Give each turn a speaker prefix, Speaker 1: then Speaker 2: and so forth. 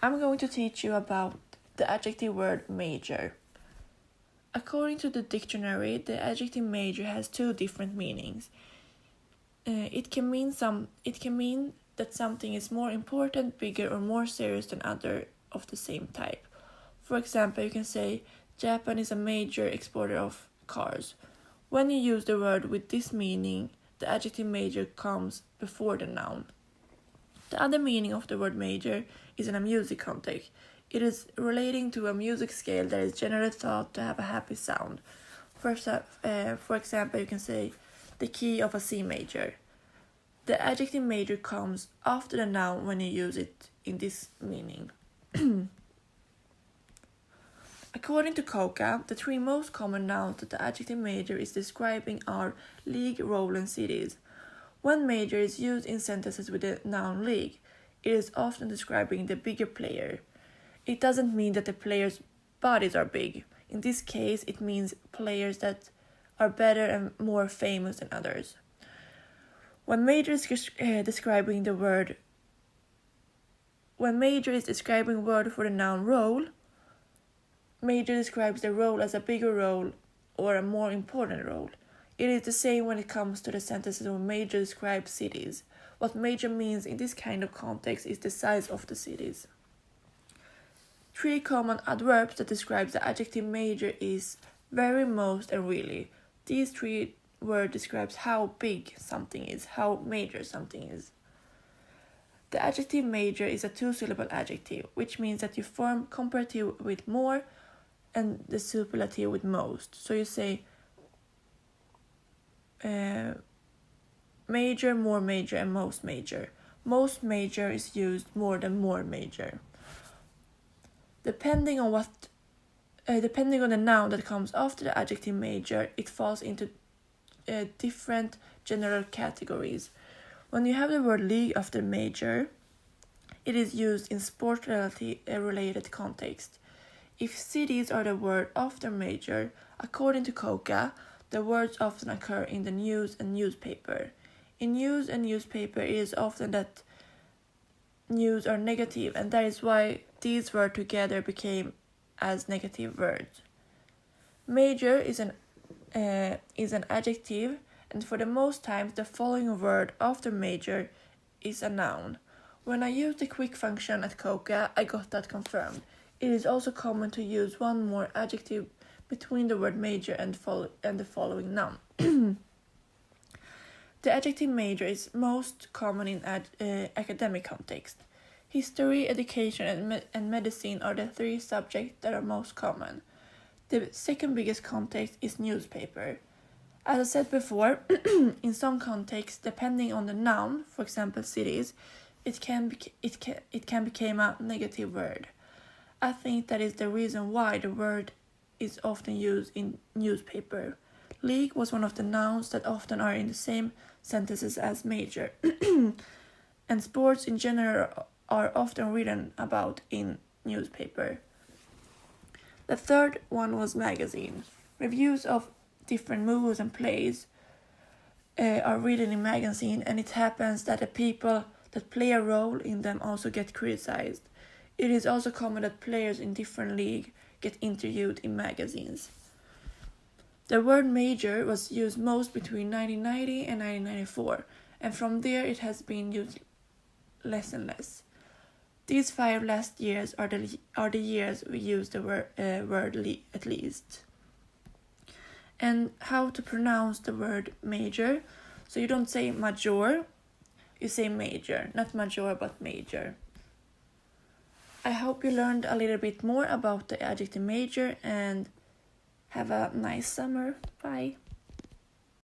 Speaker 1: I'm going to teach you about the adjective word major. According to the dictionary, the adjective major has two different meanings. It can mean that something is more important, bigger, or more serious than other of the same type. For example, you can say Japan is a major exporter of cars. When you use the word with this meaning, the adjective major comes before the noun. The other meaning of the word major is in a music context. It is relating to a music scale that is generally thought to have a happy sound. For example, you can say the key of a C major. The adjective major comes after the noun when you use it in this meaning. According to Coca, the three most common nouns that the adjective major is describing are league, role, and cities. When major is used in sentences with the noun league, it is often describing the bigger player. It doesn't mean that the players' bodies are big. In this case, it means players that are better and more famous than others. When major is describing word for the noun role, major describes the role as a bigger role or a more important role. It is the same when it comes to the sentences when major describes cities. What major means in this kind of context is the size of the cities. Three common adverbs that describe the adjective major is very, most, and really. These three words describe how big something is, how major something is. The adjective major is a two-syllable adjective, which means that you form comparative with more and the superlative with most. So you say major, more major, and most major. Most major is used more than more major. Depending on the noun that comes after the adjective major, it falls into different general categories. When you have the word league after major, it is used in sport-related context. If cities are the word after major, according to Coca, the words often occur in the news and newspaper. In news and newspaper, it is often that news are negative, and that is why these words together became as negative words. Major is an adjective, and for the most times the following word after major is a noun. When I used the quick function at Coca, I got that confirmed. It is also common to use one more adjective between the word major and the following noun. The adjective major is most common in academic context. History, education, and medicine are the three subjects that are most common. The second biggest context is newspaper. As I said before, in some contexts, depending on the noun, for example cities, it can become a negative word. I think that is the reason why the word is often used in newspaper. League was one of the nouns that often are in the same sentences as major, and sports in general are often written about in newspaper. The third one was magazine. Reviews of different movies and plays are written in magazine, and it happens that the people that play a role in them also get criticized. It is also common that players in different leagues get interviewed in magazines. The word major was used most between 1990 and 1994, and from there it has been used less and less. These 5 last years are the years we use the word at least. And how to pronounce the word major. So you don't say major, you say major. Not major, but major. I hope you learned a little bit more about the adjective major, and have a nice summer. Bye.